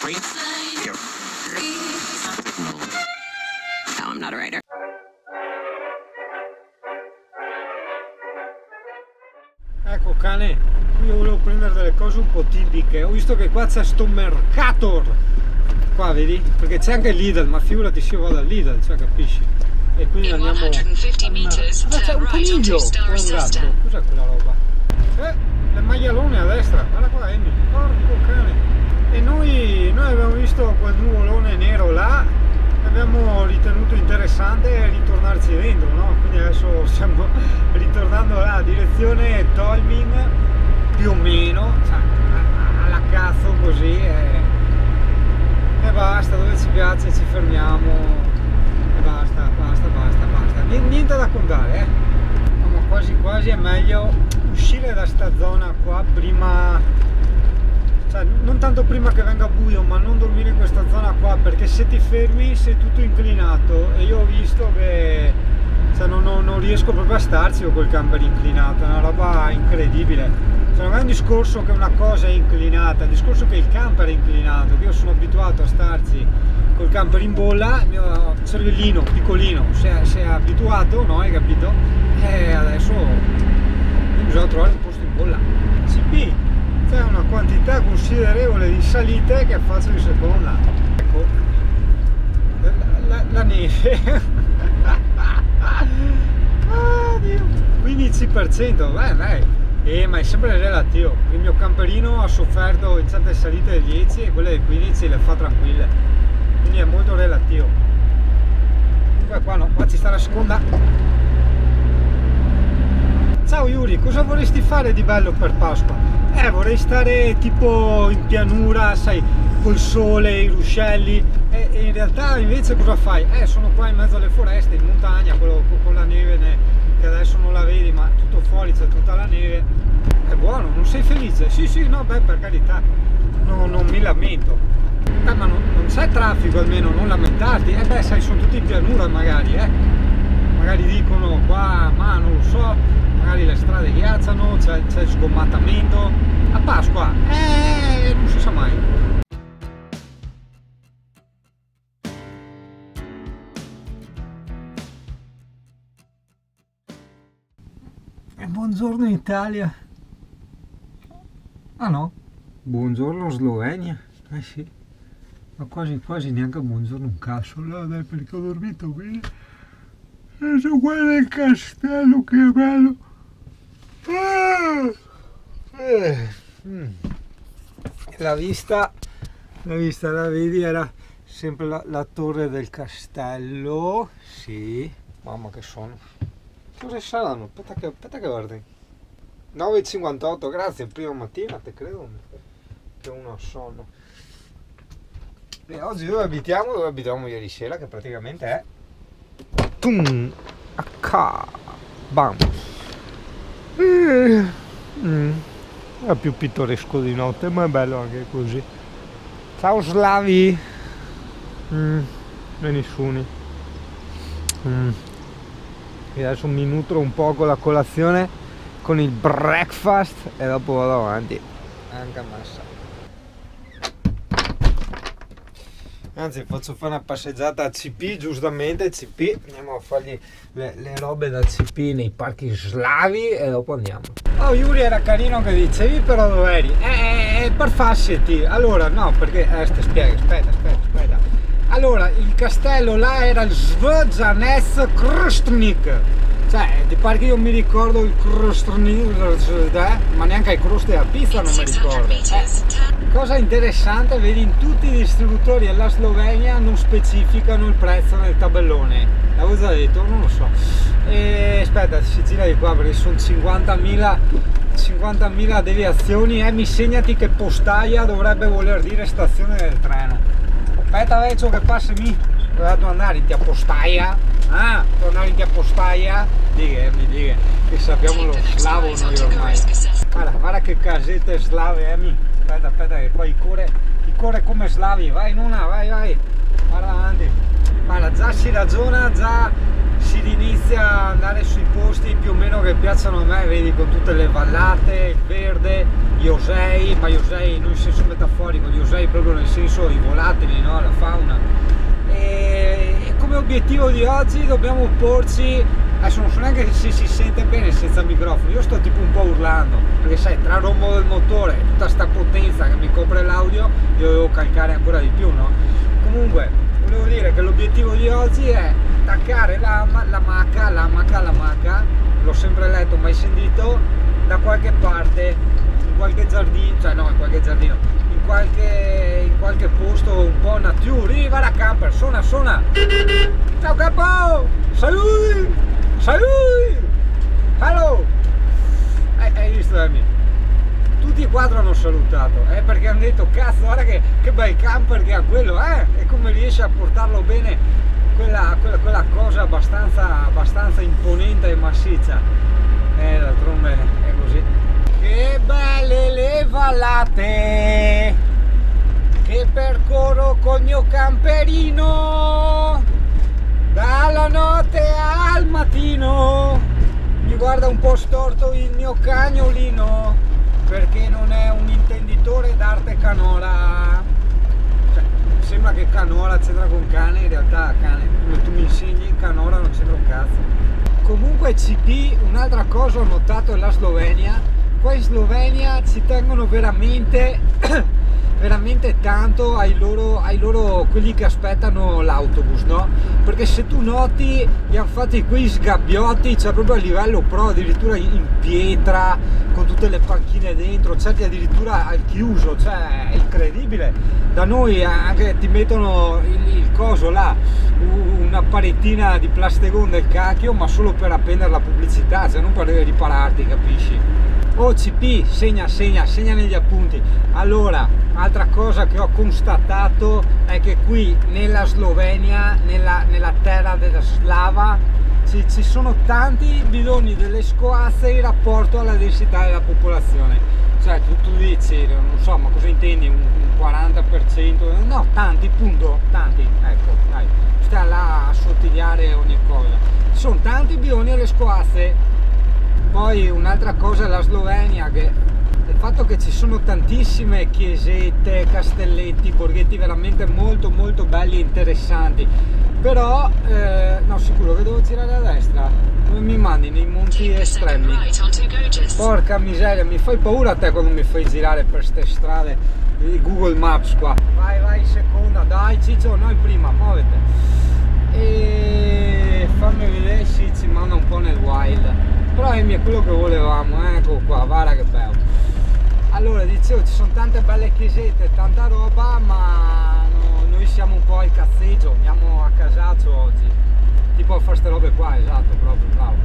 No, I'm not a writer. Ecco cane, io volevo prendere delle cose un po' tipiche. Ho visto che qua c'è sto Mercator, qua vedi? Perché c'è anche Lidl, ma figurati se io vado al Lidl, cioè capisci? E quindi andiamo c'è un coniglio o un gatto, cos'è quella roba? Le maialone a destra, guarda qua Amy, porco cane. E noi abbiamo visto quel nuvolone nero là, abbiamo ritenuto interessante ritornarci dentro, no? Quindi adesso stiamo ritornando là, direzione Tolmin, più o meno, cioè, alla cazzo così, e basta, dove ci piace ci fermiamo, e basta. Niente da contare, ma quasi quasi è meglio uscire da sta zona qua prima, cioè non tanto prima che venga buio, ma non dormire in questa zona qua, perché se ti fermi sei tutto inclinato e io ho visto che cioè, non riesco proprio a starci con quel camper inclinato, è una roba incredibile. Cioè, non è un discorso che una cosa è inclinata, è un discorso che il camper è inclinato, che io sono abituato a starci col camper in bolla, il mio cervellino piccolino si è abituato, no? Hai capito? E adesso bisogna trovare un posto in bolla. CP, c'è una quantità considerevole di salite che faccio in seconda. Ecco, la neve. Oh, Dio. 15%, dai. Ma è sempre relativo. Il mio camperino ha sofferto in certe salite del 10 e quelle del 15 le fa tranquille. Quindi è molto relativo. Comunque qua no, qua ci sta la seconda. Ciao Yuri, cosa vorresti fare di bello per Pasqua? Vorrei stare tipo in pianura, sai, col sole, i ruscelli, e in realtà invece cosa fai? Sono qua in mezzo alle foreste, in montagna, con la neve che adesso non la vedi, ma tutto fuori c'è tutta la neve. È buono, non sei felice? Sì, no, beh, per carità, non mi lamento. Ma non c'è traffico almeno, non lamentarti. Sai, sono tutti in pianura magari, magari dicono qua, ma non lo so, magari le strade ghiacciano, c'è il sgommattamento. A Pasqua, non si sa mai. Buongiorno Italia. Ah no, buongiorno Slovenia. Sì, ma quasi neanche buongiorno un cazzo. No, dai, perché ho dormito bene. Adesso guarda il castello, che bello. La vista la vedi, era sempre la torre del castello. Sì, mamma che sono. Cosa saranno? Aspetta che guardi. 9:58, grazie, prima mattina, te credo che uno ha sonno. E oggi dove abitiamo? Dove abitiamo ieri sera, che praticamente è bam. È più pittoresco di notte, ma è bello anche così. Ciao Slavi. Benissuni. E adesso mi nutro un po' con la colazione, con il breakfast, e dopo vado avanti anche a massa. Anzi, faccio fare una passeggiata a CP, giustamente CP, andiamo a fargli le robe da CP nei parchi slavi e dopo andiamo. Oh Yuri, era carino che dicevi, però dove eri? Per Fasseti. Allora no, perché ti spiego, aspetta. Allora, il castello là era il Svjanets Krstnik. Cioè, di parchi io mi ricordo il Krstnik, ma neanche il croste della pizza non mi ricordo. Cosa interessante, vedi, in tutti i distributori della Slovenia non specificano il prezzo nel tabellone. L'avevo già detto, non lo so. E aspetta, si gira di qua perché sono 50.000 deviazioni. Mi segnati che postaia dovrebbe voler dire stazione del treno. Aspetta, vecchio, che passami. Devo andare in postaia. Tornare in postaia. Dica, che sappiamo lo slavo noi ormai. Guarda che casette slave, Aspetta che qua i cuore come slavi. Vai in una, vai. Guarda avanti. Guarda, già si ragiona, già si inizia a andare sui posti più o meno che piacciono a me, vedi, con tutte le vallate, il verde, gli osei, ma gli osei non in senso metaforico, gli osei proprio nel senso i volatili, no? La fauna. E come obiettivo di oggi dobbiamo porci, adesso non so neanche se si sente bene senza microfono, io sto tipo un po' urlando, perché sai, tra il rombo del motore e tutta sta potenza che mi copre l'audio, io devo calcare ancora di più, no? Comunque, volevo dire che l'obiettivo di oggi è attaccare l'amaca, l'ho sempre letto, mai sentito, da qualche parte, in qualche giardino, cioè no, in qualche giardino, in qualche posto un po' nature. Va la camper, suona! Ciao capo! Saluti! Hello! Hai visto Amy? Tutti e quattro hanno salutato, perché hanno detto cazzo, guarda che bel camper che ha quello, e come riesce a portarlo bene quella cosa abbastanza imponente e massiccia. D'altronde è così. Che belle le vallate che percorro col mio camperino, dalla notte al mattino. Mi guarda un po' storto il mio cagnolino, perché non è un intenditore d'arte canola. Cioè, sembra che canola c'entra con cane, in realtà cane, come tu mi insegni, canola non c'entra un cazzo. Comunque CP, un'altra cosa ho notato è la Slovenia. Qua in Slovenia ci tengono veramente tanto ai loro quelli che aspettano l'autobus, no? Perché se tu noti gli hanno fatti quei sgabbiotti, cioè proprio a livello pro, addirittura in pietra, con tutte le panchine dentro, certi addirittura al chiuso, cioè è incredibile. Da noi anche ti mettono il coso là, una parettina di plastegon del cacchio, ma solo per appendere la pubblicità, cioè non per ripararti, capisci? Oh CP, segna negli appunti. Allora, altra cosa che ho constatato è che qui nella Slovenia, nella terra della Slava, ci sono tanti bidoni delle scoazze in rapporto alla densità della popolazione. Cioè tu dici, non so, ma cosa intendi, un 40%? No, tanti, punto, tanti, ecco, dai, sta là a sottigliare ogni cosa. Ci sono tanti bidoni alle scoazze. Poi un'altra cosa è la Slovenia, che il fatto che ci sono tantissime chiesette, castelletti, borghetti veramente molto belli e interessanti, però no, sicuro che devo girare a destra, dove mi mandi nei monti estremi. Porca miseria, mi fai paura a te quando mi fai girare per queste strade di Google Maps qua. Vai seconda, dai Ciccio, noi prima, muovete. E fammi vedere, sì, ci manda un po' nel wild. Però è quello che volevamo, ecco qua, guarda che bello. Allora, dicevo, ci sono tante belle chiesette, tanta roba, ma no, noi siamo un po' al cazzeggio, andiamo a casaccio oggi. Tipo a fare ste robe qua, esatto, proprio, bravo.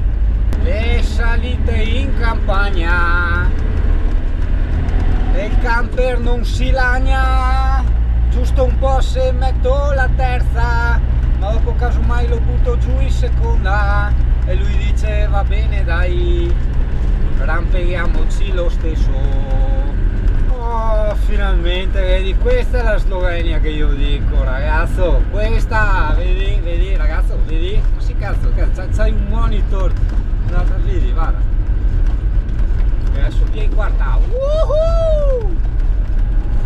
Le salite in campagna, e il camper non si lagna, giusto un po' se metto la terza, ma dopo casomai lo butto giù in seconda. E lui dice va bene dai, rampeghiamoci lo stesso. Oh, finalmente, vedi, questa è la Slovenia che io dico, ragazzo, questa, vedi ragazzo, vedi, ma si cazzo, c'hai un monitor, vedi, guarda, adesso vieni quarta,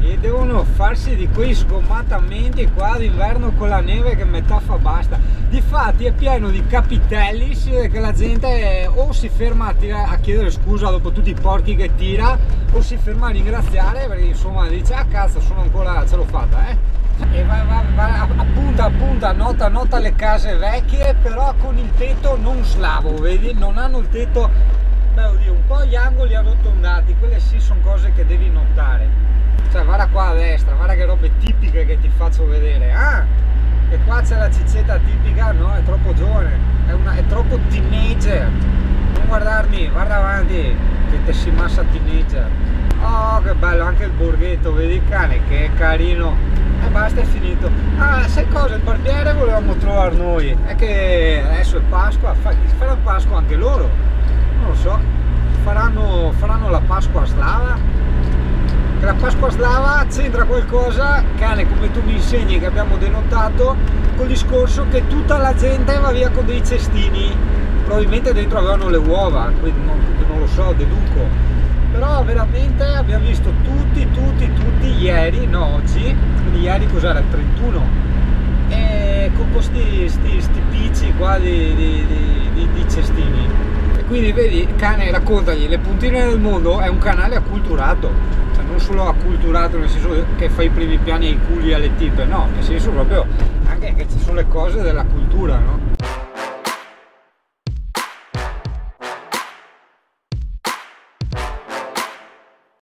e devono farsi di quei sgommattamenti qua d'inverno con la neve che metà fa basta. Difatti è pieno di capitelli che la gente o si ferma a chiedere scusa dopo tutti i porchi che tira, o si ferma a ringraziare perché insomma dice ah cazzo, sono ancora, ce l'ho fatta, e va appunta, nota le case vecchie, però con il tetto non slavo, vedi, non hanno il tetto, beh oddio, un po' gli angoli arrotondati, quelle sì sono cose che devi notare. Cioè guarda qua a destra, guarda che robe tipiche che ti faccio vedere. Ah, e qua c'è la ciccetta tipica, no, è troppo giovane, è troppo teenager. Non guardarmi, guarda avanti, che te si massa teenager. Oh che bello, anche il borghetto, vedi il cane che è carino. E basta, è finito. Ah, sai cosa, il barbiere volevamo trovare noi, è che adesso è Pasqua, faranno Pasqua anche loro, non lo so, faranno la Pasqua slava. La Pasqua slava c'entra qualcosa, cane, come tu mi insegni, che abbiamo denotato, col discorso che tutta la gente va via con dei cestini, probabilmente dentro avevano le uova, quindi non lo so, deduco. però veramente abbiamo visto tutti ieri, no oggi, quindi ieri cos'era, il 31, e con questi picci qua di cestini, e quindi vedi, il cane, raccontagli, Le Puntine del Mondo è un canale acculturato, cioè non solo acculturato nel senso che fa i primi piani ai culi e alle tipe, no, nel senso proprio anche che ci sono le cose della cultura, no?